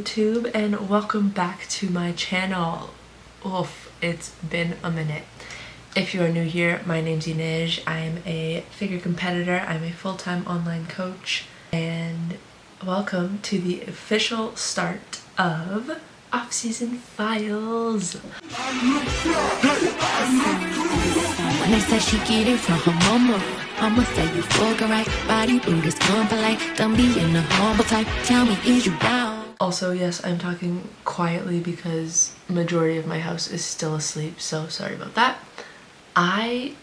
YouTube, and welcome back to my channel. Oof, it's been a minute. If you are new here, my name's Inej. I am a figure competitor. I'm a full-time online coach, and welcome to the official start of Off-Season Files. When they say she get it from her mama, I'ma say you fucking right. Bodybuilders come polite, don't be in the humble type. Tell me, is you down? Also, yes, I'm talking quietly because majority of my house is still asleep, so sorry about that. I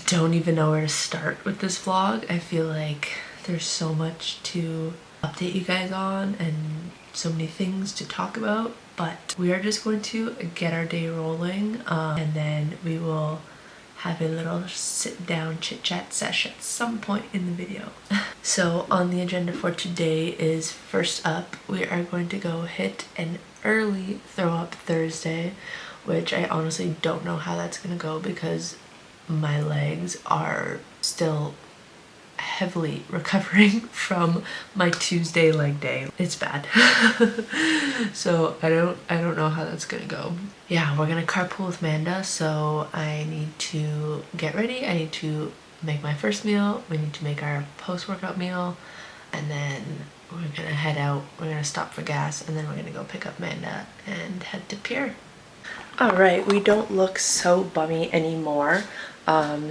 don't even know where to start with this vlog. I feel like there's so much to update you guys on and so many things to talk about, but we are just going to get our day rolling, and then we will have a little sit down chit chat session at some point in the video. So on the agenda for today is, first up, we are going to go hit an early throw up Thursday, which I honestly don't know how that's gonna go because my legs are still heavily recovering from my Tuesday leg day. It's bad. So I don't know how that's gonna go. Yeah, we're gonna carpool with Manda, so I need to get ready. I need to make my first meal. We need to make our post-workout meal, and then we're gonna head out. We're gonna stop for gas, and then we're gonna go pick up Manda and head to Pier. Alright, we don't look so bummy anymore.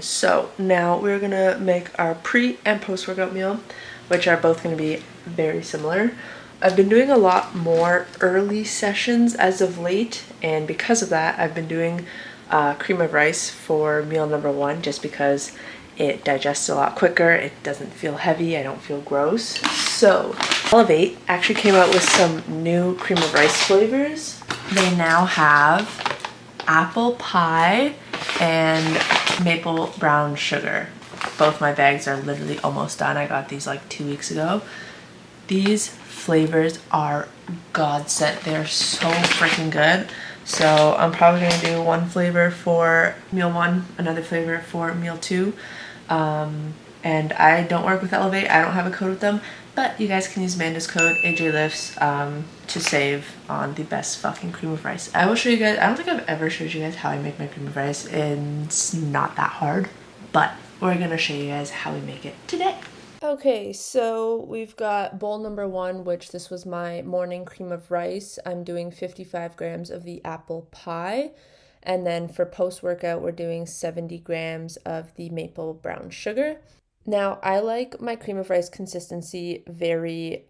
So now we're gonna make our pre and post-workout meal, which are both gonna be very similar. I've been doing a lot more early sessions as of late, and because of that I've been doing cream of rice for meal number one, just because it digests a lot quicker, it doesn't feel heavy, I don't feel gross. So Elevate actually came out with some new cream of rice flavors. They now have apple pie and maple brown sugar. Both my bags are literally almost done. I got these like 2 weeks ago. These flavors are godsend. They're so freaking good. So I'm probably gonna do one flavor for meal one, another flavor for meal two. And I don't work with Elevate. I don't have a code with them, but you guys can use Amanda's code AJLifts to save on the best fucking cream of rice. I will show you guys. I don't think I've ever showed you guys how I make my cream of rice, and it's not that hard, but we're gonna show you guys how we make it today. Okay, so we've got bowl number one, which this was my morning cream of rice. I'm doing 55 grams of the apple pie. And then for post-workout, we're doing 70 grams of the maple brown sugar. Now, I like my cream of rice consistency very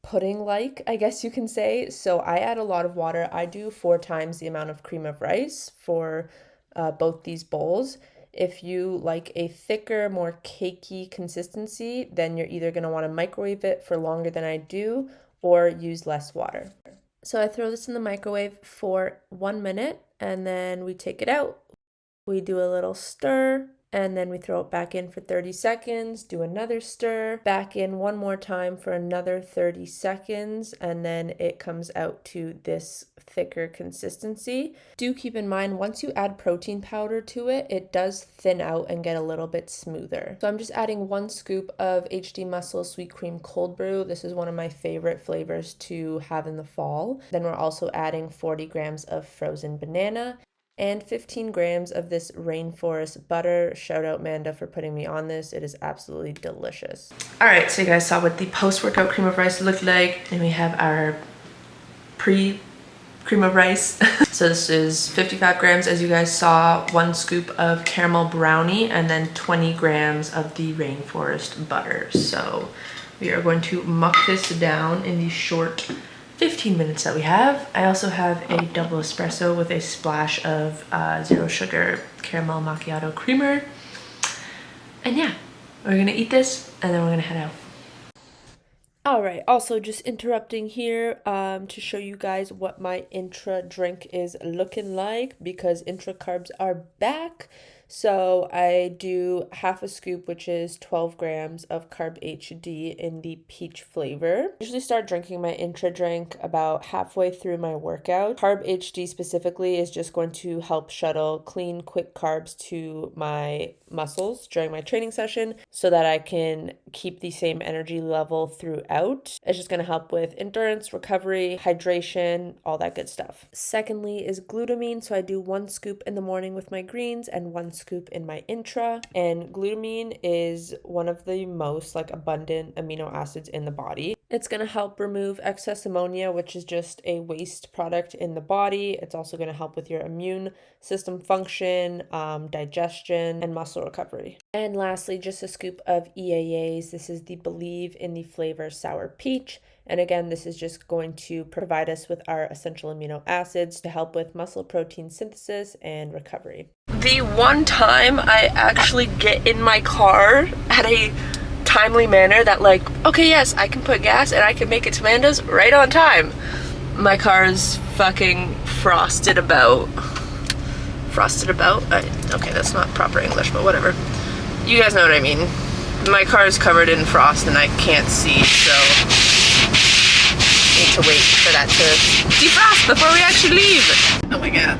pudding-like, I guess you can say. So I add a lot of water. I do 4 times the amount of cream of rice for both these bowls. If you like a thicker, more cakey consistency, then you're either going to want to microwave it for longer than I do or use less water. So I throw this in the microwave for 1 minute, and then we take it out. We do a little stir, and then we throw it back in for 30 seconds, do another stir, back in one more time for another 30 seconds, and then it comes out to this thicker consistency. Do keep in mind, once you add protein powder to it, it does thin out and get a little bit smoother. So I'm just adding 1 scoop of HD Muscle Sweet Cream Cold Brew. This is one of my favorite flavors to have in the fall. Then we're also adding 40 grams of frozen banana and 15 grams of this rainforest butter. Shout out Manda for putting me on this. It is absolutely delicious. All right, so you guys saw what the post-workout cream of rice looked like. And we have our pre-cream of rice. So this is 55 grams, as you guys saw, 1 scoop of caramel brownie, and then 20 grams of the rainforest butter. So we are going to muck this down in the short 15 minutes that we have. I also have a double espresso with a splash of zero sugar caramel macchiato creamer. And yeah, we're gonna eat this and then we're gonna head out. All right, also just interrupting here to show you guys what my intra drink is looking like, because intra carbs are back. So I do half a scoop, which is 12 grams of Carb HD in the peach flavor. I usually start drinking my intra drink about halfway through my workout. Carb HD specifically is just going to help shuttle clean, quick carbs to my muscles during my training session so that I can keep the same energy level throughout. It's just going to help with endurance, recovery, hydration, all that good stuff. Secondly is glutamine. So I do 1 scoop in the morning with my greens and 1 scoop in my intra. And glutamine is one of the most abundant amino acids in the body. It's going to help remove excess ammonia, which is just a waste product in the body. It's also going to help with your immune system function, digestion, and muscle recovery. And lastly, just a scoop of EAAs. This is the Believe in the flavor sour peach. And again, this is just going to provide us with our essential amino acids to help with muscle protein synthesis and recovery. The one time I actually get in my car at a timely manner that okay, yes, I can put gas and I can make it to Amanda's right on time. My car is fucking frosted about. Okay, that's not proper English, but whatever. You guys know what I mean. My car is covered in frost and I can't see, so I need to wait for that to defrost before we actually leave. Oh my god.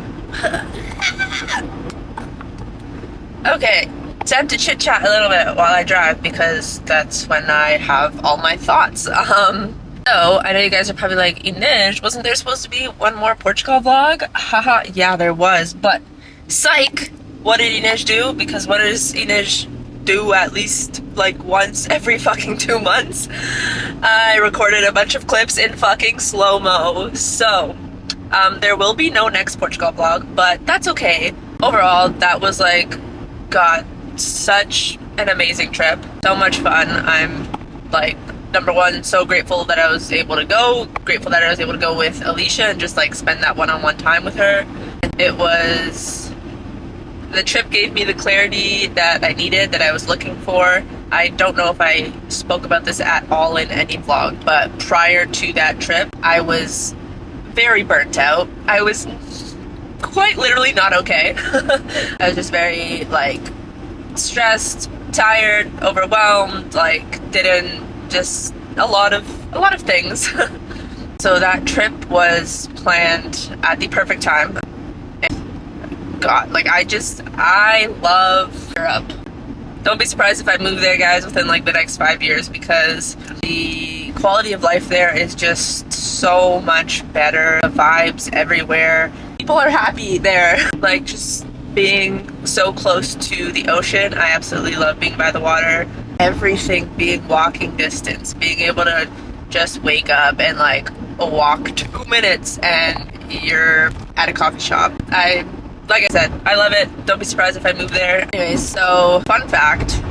Okay, time to chit chat a little bit while I drive because that's when I have all my thoughts. So I know you guys are probably like, Inish, wasn't there supposed to be one more Portugal vlog? Haha, yeah, there was, but psych! What did Inish do? Because what does Inish do at least once every fucking 2 months? I recorded a bunch of clips in fucking slow-mo. So, there will be no next Portugal vlog, but that's okay. Overall, that was God, such an amazing trip. So much fun. I'm number one, so grateful that I was able to go. Grateful that I was able to go with Alicia and just spend that one-on-one time with her. The trip gave me the clarity that I needed, that I was looking for. I don't know if I spoke about this at all in any vlog, but prior to that trip, I was very burnt out. I was quite literally not okay. I was just very stressed, tired, overwhelmed, just a lot of things. So that trip was planned at the perfect time. God, I love Europe. Don't be surprised if I move there, guys, within the next 5 years, because the quality of life there is just so much better. The vibes everywhere. People are happy there. Just being so close to the ocean. I absolutely love being by the water. Everything being walking distance. Being able to just wake up and walk 2 minutes and you're at a coffee shop. Like I said, I love it. Don't be surprised if I move there. Anyways, so fun fact.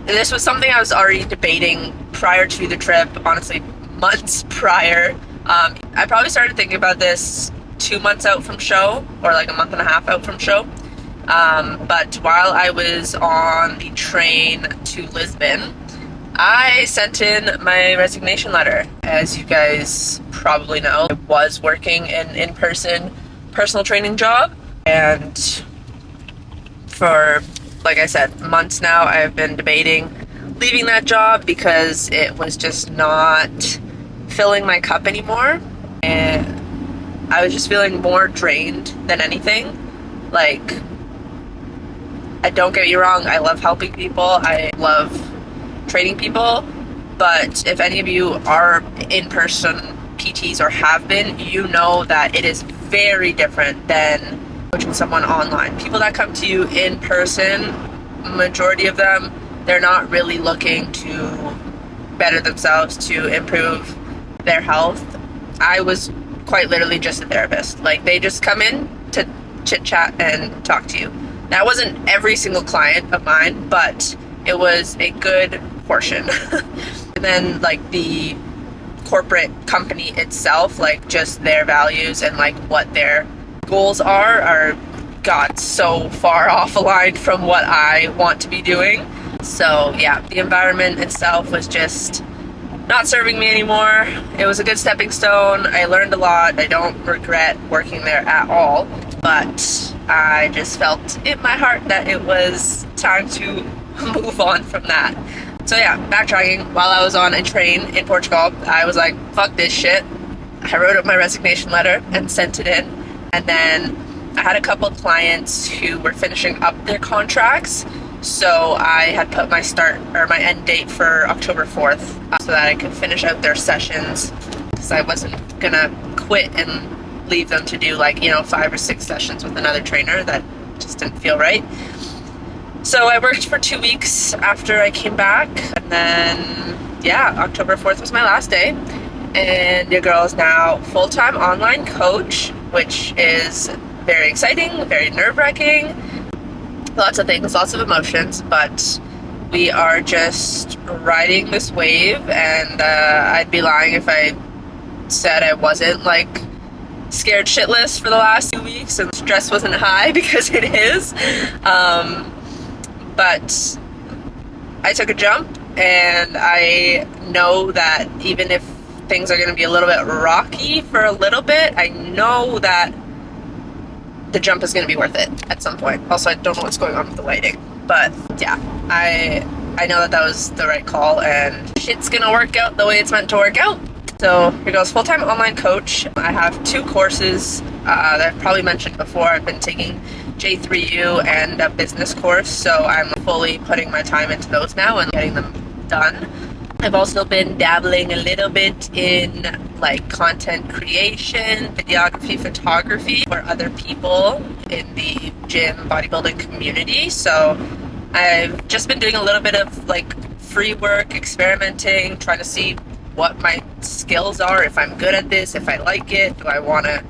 This was something I was already debating prior to the trip, honestly, months prior. I probably started thinking about this 2 months out from show, or a month and a half out from show. But while I was on the train to Lisbon, I sent in my resignation letter. As you guys probably know, I was working an in-person personal training job. And for, like I said, months now, I've been debating leaving that job because it was just not filling my cup anymore. And I was just feeling more drained than anything. Don't get me wrong, I love helping people. I love training people. But if any of you are in-person PTs or have been, you know that it is very different than coaching someone online. People that come to you in person, majority of them, they're not really looking to better themselves, to improve their health. I was quite literally just a therapist. They just come in to chit chat and talk to you. That wasn't every single client of mine, but it was a good portion. And then the corporate company itself, just their values and what their goals are God, so far off aligned from what I want to be doing. So yeah, the environment itself was just not serving me anymore. It was a good stepping stone. I learned a lot. I don't regret working there at all, but I just felt in my heart that it was time to move on from that. So yeah, backtracking, while I was on a train in Portugal, I was like, fuck this shit. I wrote up my resignation letter and sent it in. And then I had a couple of clients who were finishing up their contracts. So I had put my my end date for October 4th so that I could finish out their sessions, because I wasn't gonna quit and leave them to do like, 5 or 6 sessions with another trainer. That just didn't feel right. So I worked for 2 weeks after I came back, and then yeah, October 4th was my last day, and your girl is now full-time online coach, which is very exciting, very nerve-wracking, lots of things, lots of emotions, but we are just riding this wave, and I'd be lying if I said I wasn't like scared shitless for the last 2 weeks and stress wasn't high, because it is. But I took a jump, and I know that even if things are going to be a little bit rocky for a little bit, I know that the jump is going to be worth it at some point. Also, I don't know what's going on with the lighting, but yeah, I know that was the right call, and shit's going to work out the way it's meant to work out. So here goes, full-time online coach. I have 2 courses that I've probably mentioned before. I've been taking J3U and a business course, so I'm fully putting my time into those now and getting them done. I've also been dabbling a little bit in like content creation, videography, photography for other people in the gym bodybuilding community. So I've just been doing a little bit of like free work, experimenting, trying to see what my skills are, if I'm good at this, if I like it, do I want to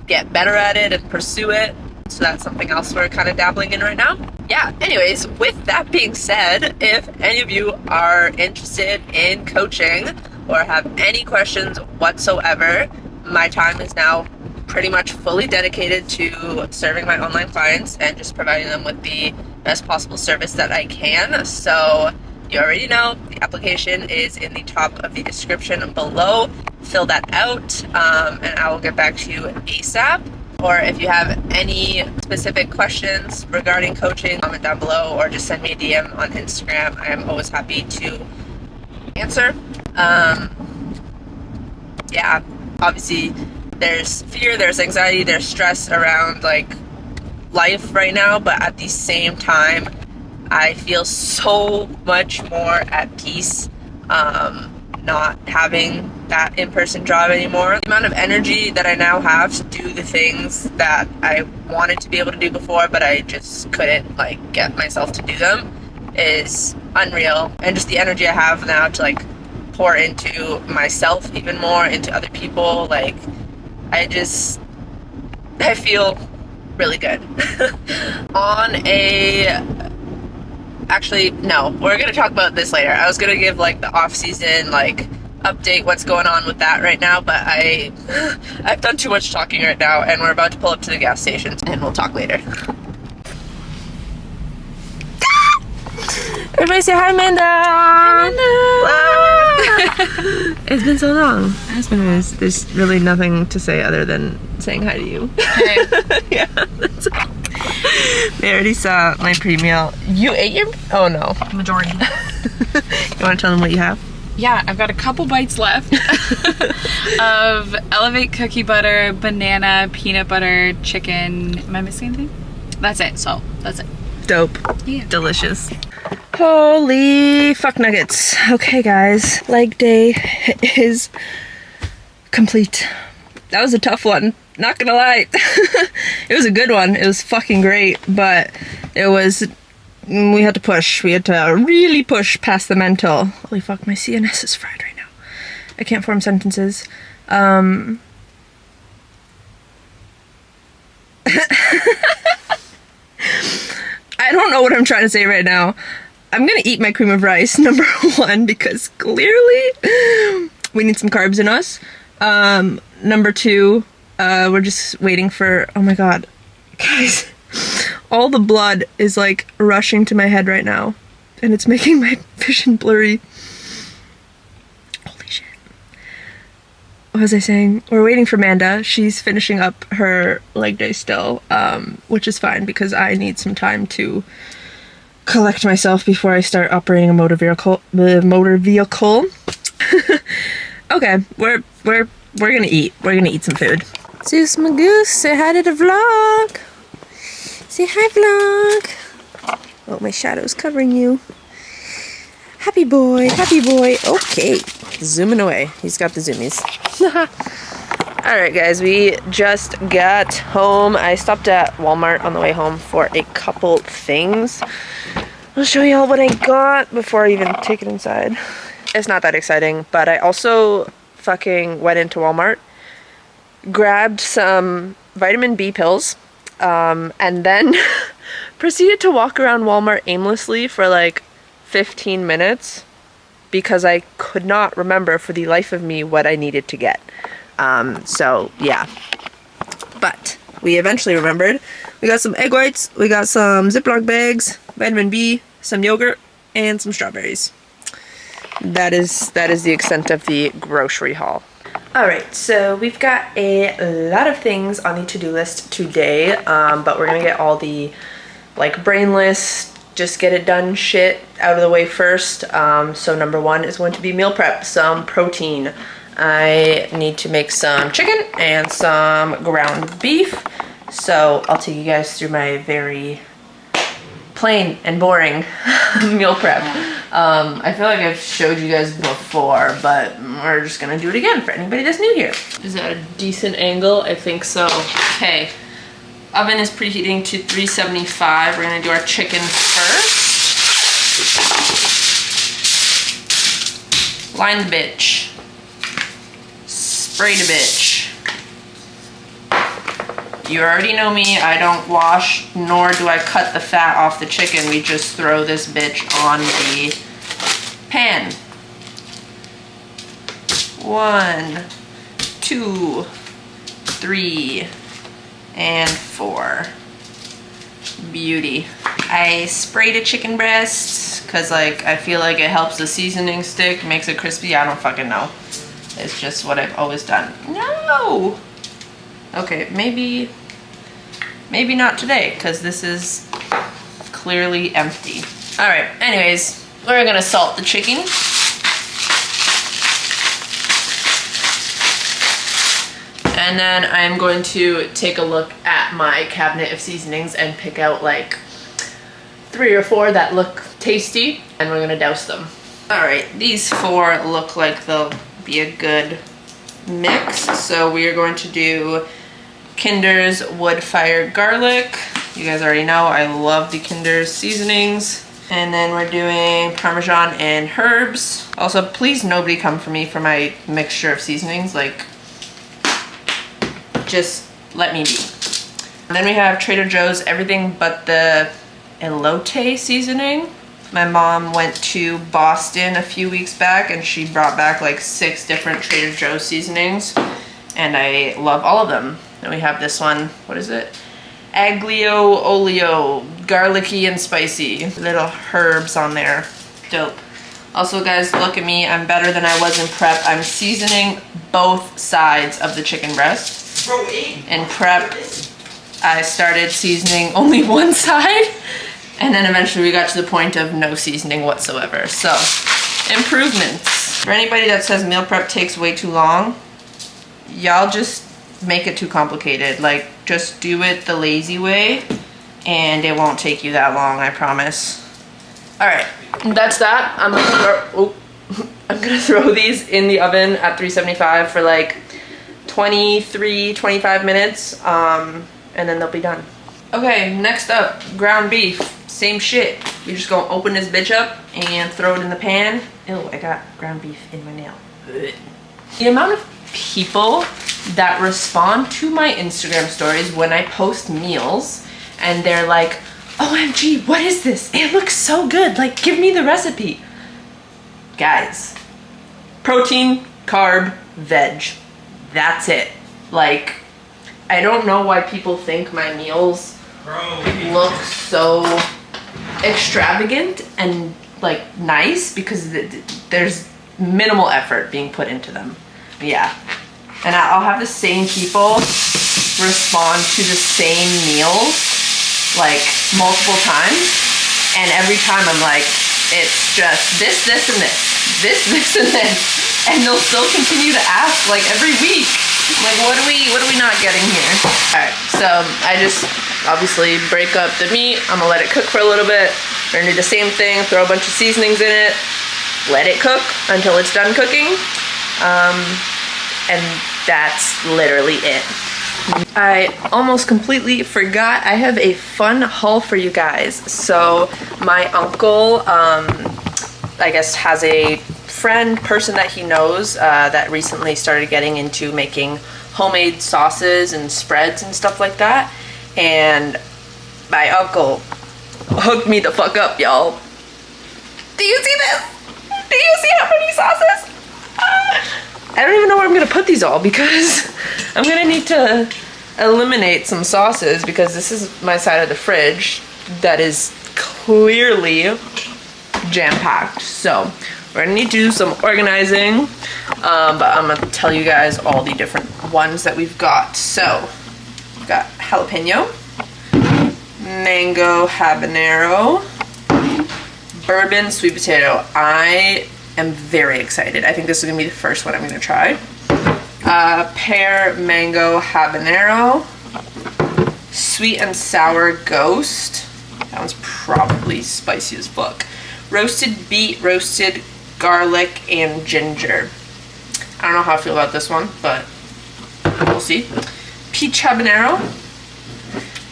get better at it and pursue it. So that's something else we're kind of dabbling in right now. Yeah, anyways, with that being said, if any of you are interested in coaching or have any questions whatsoever, my time is now pretty much fully dedicated to serving my online clients and just providing them with the best possible service that I can. So you already know, the application is in the top of the description below. Fill that out, and I will get back to you ASAP. Or if you have any specific questions regarding coaching, comment down below, or just send me a DM on Instagram. I am always happy to answer. Yeah, obviously there's fear, there's anxiety, there's stress around like life right now, but at the same time, I feel so much more at peace not having that in-person job anymore. The amount of energy that I now have to do the things that I wanted to be able to do before, but I just couldn't like get myself to do them, is unreal. And just the energy I have now to like pour into myself even more, into other people, like I feel really good. Actually, no, we're gonna talk about this later. I was gonna give like the off-season like update, what's going on with that right now, but I've done too much talking right now, and we're about to pull up to the gas station, and we'll talk later. Everybody say hi, Amanda! Hi, Amanda! It's been so long. There's really nothing to say other than saying hi to you. Hey. Yeah, that's all. They already saw my pre-meal. You ate your... Oh, no. Majority. You want to tell them what you have? Yeah, I've got a couple bites left of Elevate cookie butter, banana, peanut butter, chicken. Am I missing anything? That's it. So, that's it. Dope. Yeah. Delicious. Holy fuck nuggets. Okay, guys. Leg day is complete. That was a tough one. Not gonna lie. It was a good one. It was fucking great, but we had to push. We had to really push past the mental. Holy fuck, my CNS is fried right now. I can't form sentences. I don't know what I'm trying to say right now. I'm gonna eat my cream of rice, number 1, because clearly we need some carbs in us. Number 2, we're just waiting for... Oh my god. Guys, all the blood is like rushing to my head right now, and it's making my vision blurry. Holy shit. what was I saying? We're waiting for Amanda. She's finishing up her leg day still, which is fine because I need some time to collect myself before I start operating a motor vehicle. Okay, we're gonna eat. We're gonna eat some food. Zeus Magoose, say hi to the vlog. Say hi, vlog. Oh, my shadow's covering you. Happy boy, happy boy. Okay, zooming away. He's got the zoomies. Alright guys, we just got home. I stopped at Walmart on the way home for a couple things. I'll show y'all what I got before I even take it inside. It's not that exciting, but I also fucking went into Walmart, grabbed some vitamin B pills, and then proceeded to walk around Walmart aimlessly for like 15 minutes because I could not remember for the life of me what I needed to get. So yeah, but we eventually remembered. We got some egg whites, we got some Ziploc bags, vitamin B, some yogurt, and some strawberries. That is the extent of the grocery haul. Alright, so we've got a lot of things on the to-do list today, but we're gonna get all the like brainless, just get it done shit out of the way first. So number one is going to be meal prep, some protein. I need to make some chicken and some ground beef. So I'll take you guys through my very plain and boring meal prep. I feel like I've showed you guys before, but we're just gonna do it again for anybody that's new here. Is that a decent angle? I think so. Okay, oven is preheating to 375. We're gonna do our chicken first. Line the bitch. Spray the bitch. You already know me, I don't wash nor do I cut the fat off the chicken. We just throw this bitch on the pan. 1, 2, 3, and 4. Beauty. I sprayed a chicken breast because like I feel like it helps the seasoning stick, makes it crispy. I don't fucking know. It's just what I've always done. No! Okay, maybe not today, because this is clearly empty. Alright, anyways, we're gonna salt the chicken. And then I'm going to take a look at my cabinet of seasonings and pick out like 3 or 4 that look tasty, and we're gonna douse them. Alright, these 4 look like they'll be a good mix, so we are going to do Kinder's wood-fired garlic. You guys already know I love the Kinder's seasonings. And then we're doing Parmesan and herbs. Also, please nobody come for me for my mixture of seasonings. Like, just let me be. And then we have Trader Joe's everything but the elote seasoning. My mom went to Boston a few weeks back and she brought back like 6 different Trader Joe's seasonings. And I love all of them. Then we have this one, what is it? Aglio olio, garlicky and spicy. Little herbs on there, dope. Also guys, look at me, I'm better than I was in prep. I'm seasoning both sides of the chicken breast. In prep, I started seasoning only one side, and then eventually we got to the point of no seasoning whatsoever. So, improvements. For anybody that says meal prep takes way too long, y'all just make it too complicated. Like, just do it the lazy way and it won't take you that long, I promise. Alright, that's that. I'm gonna throw these in the oven at 375 for like 23-25 minutes, and then they'll be done. Okay, next up, ground beef. Same shit. You're just gonna open this bitch up and throw it in the pan. Ew, I got ground beef in my nail. Ugh. The amount of people that respond to my Instagram stories when I post meals and they're like, OMG, what is this? It looks so good. Like, give me the recipe. Guys, protein, carb, veg. That's it. Like, I don't know why people think my meals look so extravagant and like nice, because there's minimal effort being put into them. Yeah, And I'll have the same people respond to the same meals like multiple times. And every time I'm like, it's just this, this, and this. This, this, and this. And they'll still continue to ask like every week. I'm like, what are we not getting here? All right, so I just obviously break up the meat. I'm gonna let it cook for a little bit. We're gonna do the same thing, throw a bunch of seasonings in it, let it cook until it's done cooking. And that's literally it. I almost completely forgot. I have a fun haul for you guys. So my uncle, I guess, has a person that he knows that recently started getting into making homemade sauces and spreads and stuff like that. And my uncle hooked me the fuck up, y'all. Do you see this? Do you see how many sauces? I don't even know where I'm gonna put these all because I'm gonna need to eliminate some sauces because this is my side of the fridge that is clearly jam-packed. So we're gonna need to do some organizing, but I'm gonna tell you guys all the different ones that we've got. So we've got jalapeno, mango habanero, bourbon sweet potato. I am very excited. I think this is gonna be the first one I'm gonna try. Pear mango habanero, sweet and sour ghost. That one's probably spicy as fuck. Roasted beet, roasted garlic, and ginger. I don't know how I feel about this one, but we'll see. Peach habanero,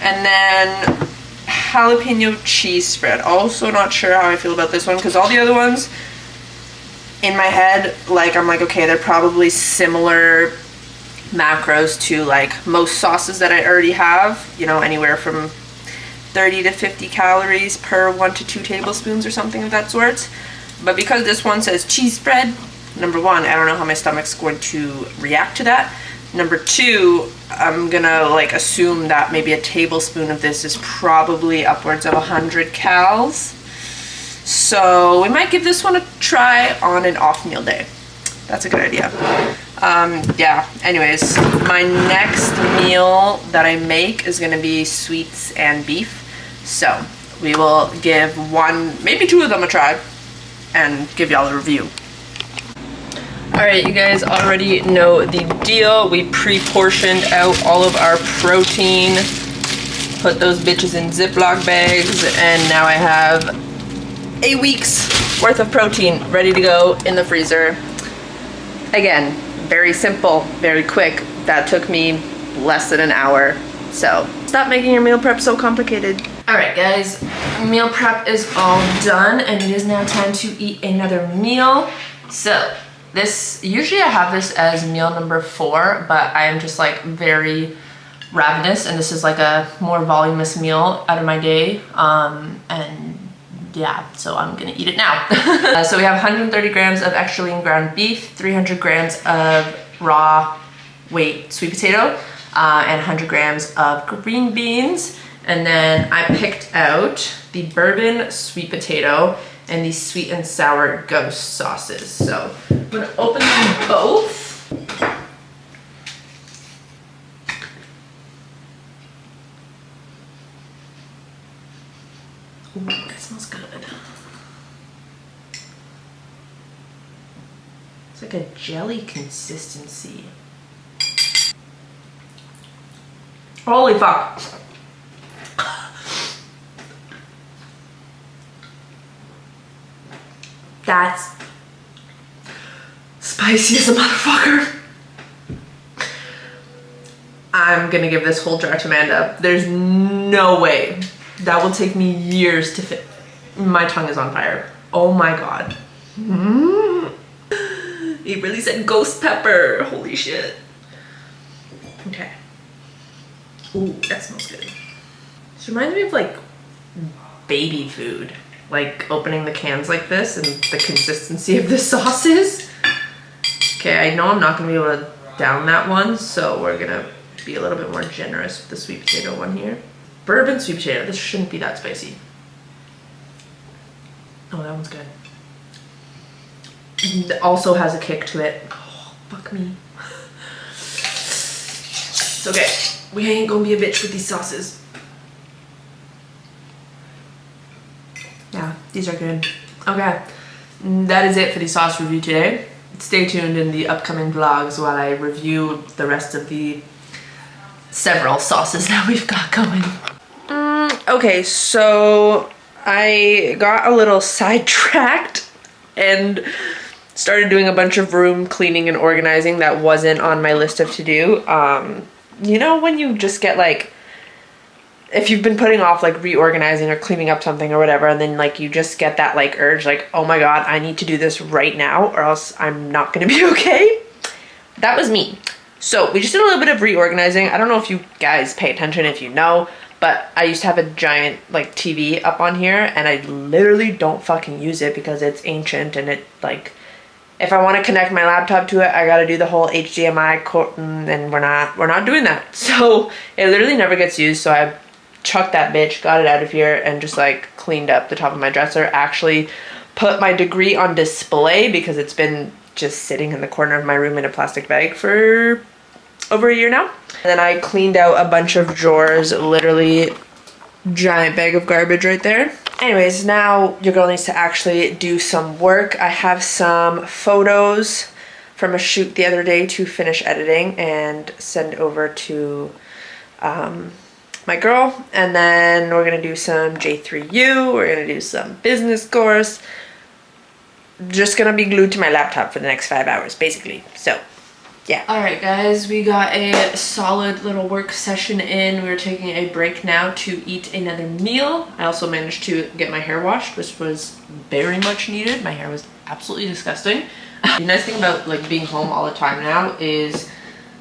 and then jalapeno cheese spread. Also not sure how I feel about this one because all the other ones in my head, like I'm like, okay, they're probably similar macros to like most sauces that I already have, you know, anywhere from 30 to 50 calories per 1 to 2 tablespoons or something of that sort. But because this one says cheese spread, number one, I don't know how my stomach's going to react to that. Number two, I'm gonna like assume that maybe a tablespoon of this is probably upwards of 100 cals. So we might give this one a try on an off meal day. That's a good idea. Yeah, anyways, my next meal that I make is gonna be sweets and beef. So we will give one, maybe two of them a try and give y'all a review. All right, you guys already know the deal. We pre-portioned out all of our protein, put those bitches in Ziploc bags, and now I have a week's worth of protein ready to go in the freezer. Again, very simple, very quick. That took me less than an hour. So stop making your meal prep so complicated. All right, guys, meal prep is all done and it is now time to eat another meal. So this, usually I have this as meal number 4, but I am just like very ravenous and this is like a more voluminous meal out of my day. And yeah, so I'm gonna eat it now. So we have 130 grams of extra lean ground beef, 300 grams of raw weight sweet potato, and 100 grams of green beans. And then I picked out the bourbon sweet potato and the sweet and sour ghost sauces. So I'm gonna open them both. Ooh, that smells good. It's like a jelly consistency. Holy fuck. That's spicy as a motherfucker. I'm gonna give this whole jar to Amanda. There's no way. That will take me years to fit. My tongue is on fire. Oh my god. It really said ghost pepper. Holy shit. Okay. Ooh, that smells good. This reminds me of like baby food. Like opening the cans like this and the consistency of the sauces. Okay, I know I'm not gonna be able to down that one, so we're gonna be a little bit more generous with the sweet potato one here. Bourbon sweet potato, this shouldn't be that spicy. Oh, that one's good. It also has a kick to it. Oh, fuck me. It's okay. We ain't gonna be a bitch with these sauces. Yeah, these are good. Okay, that is it for the sauce review today. Stay tuned in the upcoming vlogs while I review the rest of the several sauces that we've got going. Okay, so I got a little sidetracked and started doing a bunch of room cleaning and organizing that wasn't on my list of to do. You know when you just get like, if you've been putting off like reorganizing or cleaning up something or whatever, and then like you just get that like urge like, oh my god, I need to do this right now or else I'm not gonna be okay. That was me. So we just did a little bit of reorganizing. I don't know if you guys pay attention, if you know, but I used to have a giant like TV up on here and I literally don't fucking use it because it's ancient and it like, if I want to connect my laptop to it, I gotta do the whole HDMI cord, and we're not doing that. So it literally never gets used. So I chucked that bitch, got it out of here, and just like cleaned up the top of my dresser. Actually put my degree on display because it's been just sitting in the corner of my room in a plastic bag for over a year now. And then I cleaned out a bunch of drawers, literally giant bag of garbage right there. Anyways, now your girl needs to actually do some work. I have some photos from a shoot the other day to finish editing and send over to my girl. And then we're gonna do some J3U, we're gonna do some business course. Just gonna be glued to my laptop for the next 5 hours, basically. So yeah. All right, guys, we got a solid little work session in. We're taking a break now to eat another meal. I also managed to get my hair washed, which was very much needed. My hair was absolutely disgusting. The nice thing about like being home all the time now is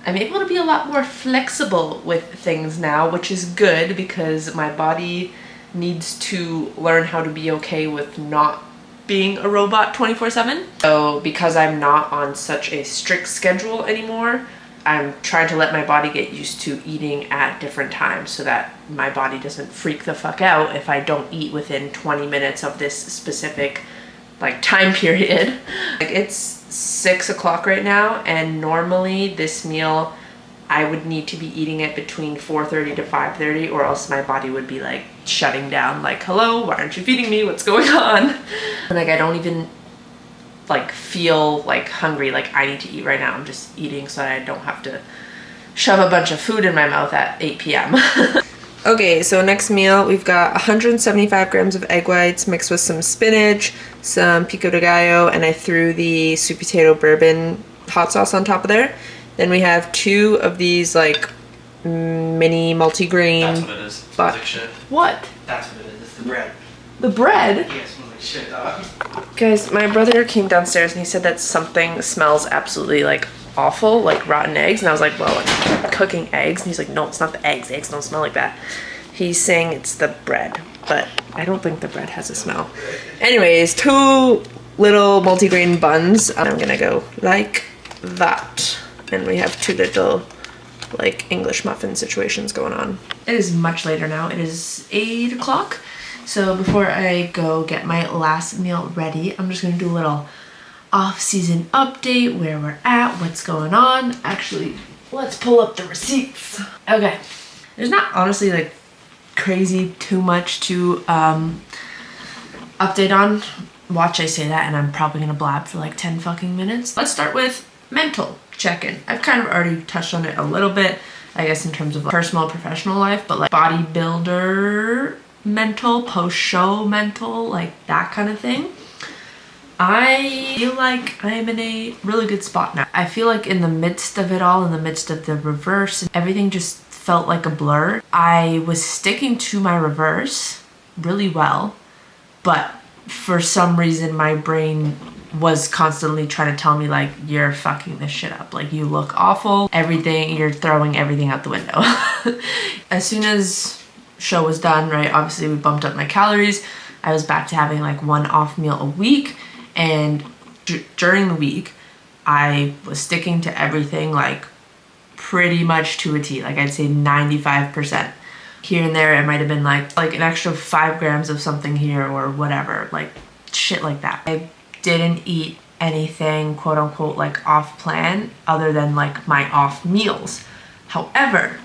I'm able to be a lot more flexible with things now, which is good because my body needs to learn how to be okay with not being a robot 24/7. So because I'm not on such a strict schedule anymore, I'm trying to let my body get used to eating at different times so that my body doesn't freak the fuck out if I don't eat within 20 minutes of this specific like time period. Like it's 6 o'clock right now, and normally this meal I would need to be eating it between 4:30 to 5:30 or else my body would be like shutting down like, hello, why aren't you feeding me? What's going on? And like I don't even like feel like hungry, like I need to eat right now. I'm just eating so that I don't have to shove a bunch of food in my mouth at 8 p.m. Okay, so next meal we've got 175 grams of egg whites mixed with some spinach, some pico de gallo, and I threw the sweet potato bourbon hot sauce on top of there. Then we have 2 of these like mini multigrain. That's what it is. It smells like shit. What? That's what it is. It's the bread. The bread? Yeah, it smells like shit, dog. Guys, my brother came downstairs and he said that something smells absolutely like awful, like rotten eggs. And I was like, well, I'm cooking eggs. And he's like, no, it's not the eggs. Eggs don't smell like that. He's saying it's the bread, but I don't think the bread has a smell. Anyways, 2 little multigrain buns. I'm gonna go like that. And we have 2 little like English muffin situations going on. It is much later now. It is 8 o'clock. So before I go get my last meal ready, I'm just gonna do a little off-season update, where we're at, what's going on. Actually, let's pull up the receipts. Okay, there's not honestly like crazy too much to update on. Watch I say that and I'm probably gonna blab for like 10 fucking minutes. Let's start with mental check-in. I've kind of already touched on it a little bit, I guess, in terms of like personal and professional life, but like bodybuilder mental, post-show mental, like that kind of thing. I feel like I'm in a really good spot now. I feel like in the midst of it all, in the midst of the reverse, everything just felt like a blur. I was sticking to my reverse really well, but for some reason my brain was constantly trying to tell me like, you're fucking this shit up, like you look awful, everything, you're throwing everything out the window. As soon as show was done, right, obviously we bumped up my calories. I was back to having like 1 off meal a week, and during the week I was sticking to everything like pretty much to a T. Like I'd say 95%. Here and there it might have been like an extra 5 grams of something here or whatever, like shit like that. I didn't eat anything quote unquote like off plan other than like my off meals. However,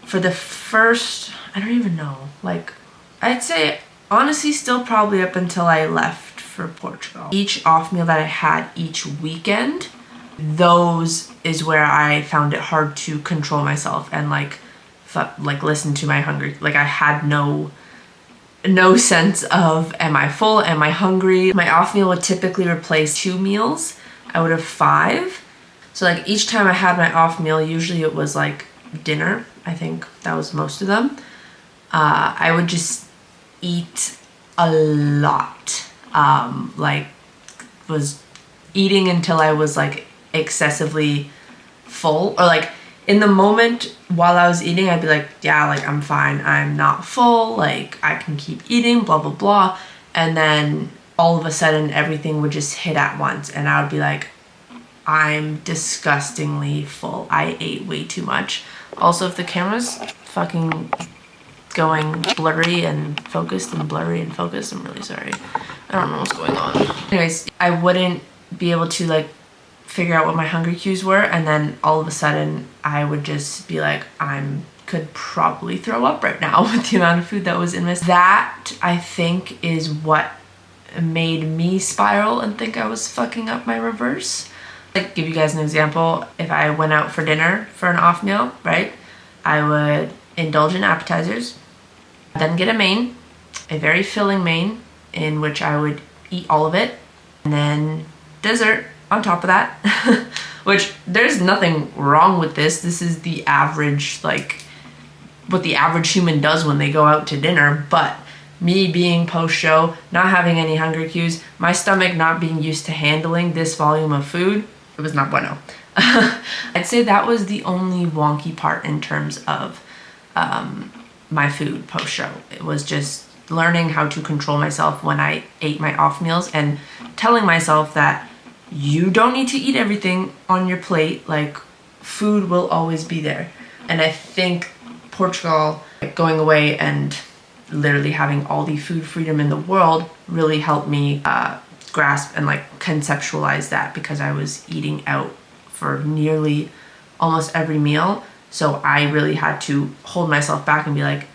for the first, I don't even know, like, I'd say honestly still probably up until I left for Portugal. Each off meal that I had each weekend, those is where I found it hard to control myself and like listen to my hunger. Like I had no sense of, am I full, am I hungry? My off meal would typically replace 2 meals. I would have 5. So like each time I had my off meal, usually it was like dinner. I think that was most of them. I would just eat a lot. Like was eating until I was like excessively full, or like in the moment while I was eating, I'd be like, yeah, like I'm fine. I'm not full. Like I can keep eating, blah, blah, blah. And then all of a sudden everything would just hit at once. And I would be like, I'm disgustingly full. I ate way too much. Also, if the camera's fucking going blurry and focused and blurry and focused, I'm really sorry. I don't know what's going on. Anyways, I wouldn't be able to like figure out what my hunger cues were, and then all of a sudden I would just be like, could probably throw up right now with the amount of food that was in this. That I think is what made me spiral and think I was fucking up my reverse. Like, give you guys an example. If I went out for dinner for an off meal, right, I would indulge in appetizers, then get a main, a very filling main in which I would eat all of it, and then dessert on top of that. Which there's nothing wrong with this. This is the average, like what the average human does when they go out to dinner. But me being post-show, not having any hunger cues, my stomach not being used to handling this volume of food, it was not bueno. I'd say that was the only wonky part in terms of my food post-show. It was just learning how to control myself when I ate my off meals and telling myself that you don't need to eat everything on your plate. Like, food will always be there. And I think Portugal, like, going away and literally having all the food freedom in the world really helped me grasp and like conceptualize that, because I was eating out for nearly almost every meal. So I really had to hold myself back and be like,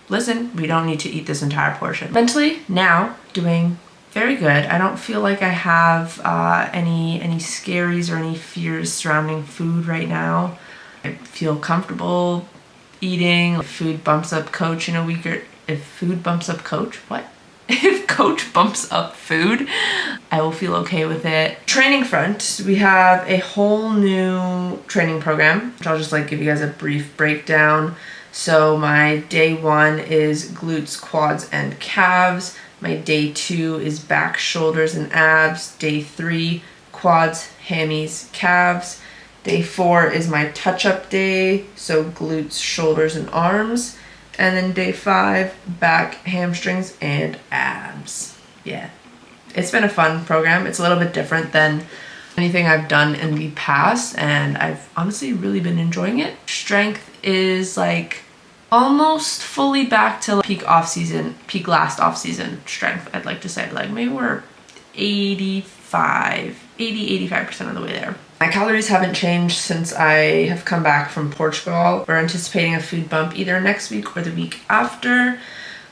listen, we don't need to eat this entire portion. Mentally, now, doing very good. I don't feel like I have any scaries or any fears surrounding food right now. I feel comfortable eating. If food bumps up coach in a week, or if food bumps up coach, what? If coach bumps up food, I will feel okay with it. Training front, we have a whole new training program, which I'll just like give you guys a brief breakdown. So my day 1 is glutes, quads, and calves. My day 2 is back, shoulders, and abs. Day 3, quads, hammies, calves. Day 4 is my touch-up day, so glutes, shoulders, and arms. And then day 5, back, hamstrings, and abs. Yeah, it's been a fun program. It's a little bit different than anything I've done in the past, and I've honestly really been enjoying it. Strength is like almost fully back to peak last off-season strength, I'd like to say. Like maybe we're 85% of the way there. My calories haven't changed since I have come back from Portugal. We're anticipating a food bump either next week or the week after.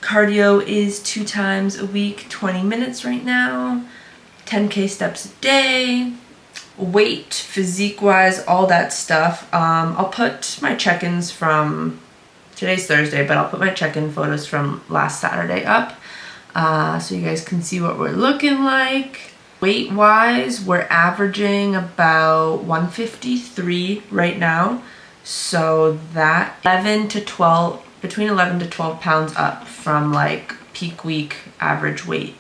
Cardio is 2 times a week, 20 minutes right now, 10K steps a day. Weight, physique-wise, all that stuff. I'll put my check-ins from, today's Thursday, but I'll put my check-in photos from last Saturday up so you guys can see what we're looking like. Weight-wise, we're averaging about 153 right now. So that between 11 to 12 pounds up from like peak week average weight.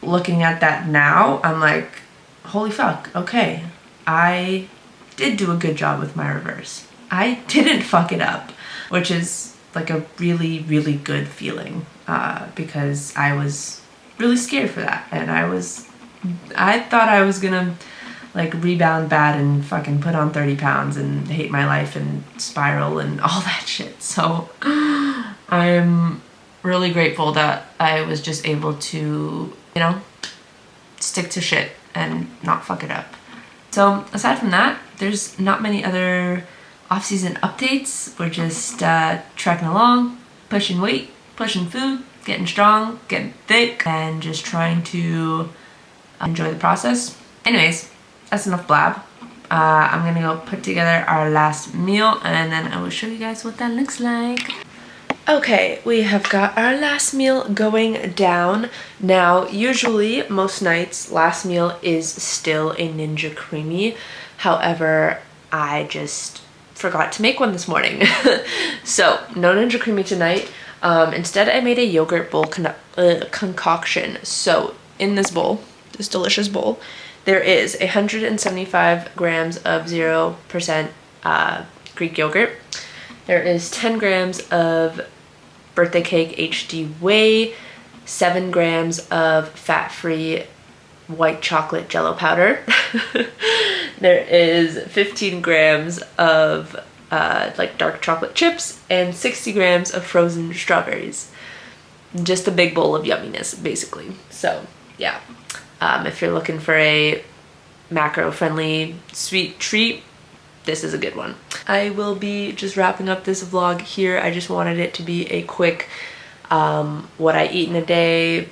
Looking at that now, I'm like, holy fuck, okay. I did do a good job with my reverse. I didn't fuck it up, which is like a really, really good feeling because I was really scared for that. And I thought I was gonna like rebound bad and fucking put on 30 pounds and hate my life and spiral and all that shit. So I'm really grateful that I was just able to, you know, stick to shit and not fuck it up. So aside from that, there's not many other off-season updates. We're just trekking along, pushing weight, pushing food, getting strong, getting thick, and just trying to enjoy the process. Anyways, that's enough blab. I'm gonna go put together our last meal and then I will show you guys what that looks like. Okay, we have got our last meal going down. Now, usually, most nights, last meal is still a Ninja Creamy. However, I just forgot to make one this morning. So, no Ninja Creamy tonight. Instead, I made a yogurt bowl concoction. So, in this bowl, this delicious bowl, there is 175 grams of 0% Greek yogurt. There is 10 grams of Birthday Cake HD Whey, 7 grams of fat-free white chocolate jello powder. There is 15 grams of like dark chocolate chips and 60 grams of frozen strawberries. Just a big bowl of yumminess, basically. So, yeah. If you're looking for a macro-friendly sweet treat, this is a good one. I will be just wrapping up this vlog here. I just wanted it to be a quick what I eat in a day,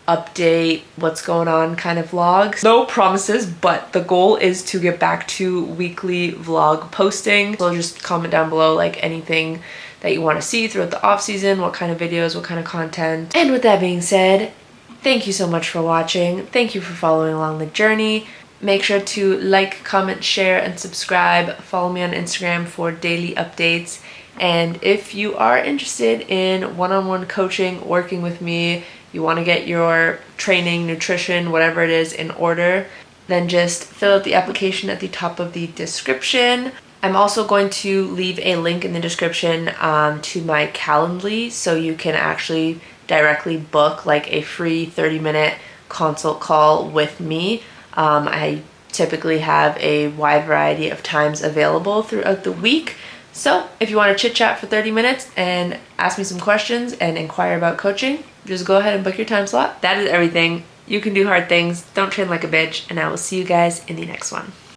update, what's going on kind of vlog. No promises, but the goal is to get back to weekly vlog posting. So just comment down below like anything that you want to see throughout the off season, what kind of videos, what kind of content. And with that being said, thank you so much for watching. Thank you for following along the journey. Make sure to like, comment, share, and subscribe. Follow me on Instagram for daily updates. And if you are interested in one-on-one coaching, working with me, you want to get your training, nutrition, whatever it is in order, then just fill out the application at the top of the description. I'm also going to leave a link in the description to my Calendly, so you can actually directly book like a free 30-minute consult call with me. I typically have a wide variety of times available throughout the week. So if you want to chit chat for 30 minutes and ask me some questions and inquire about coaching, just go ahead and book your time slot. That is everything. You can do hard things. Don't train like a bitch. And I will see you guys in the next one.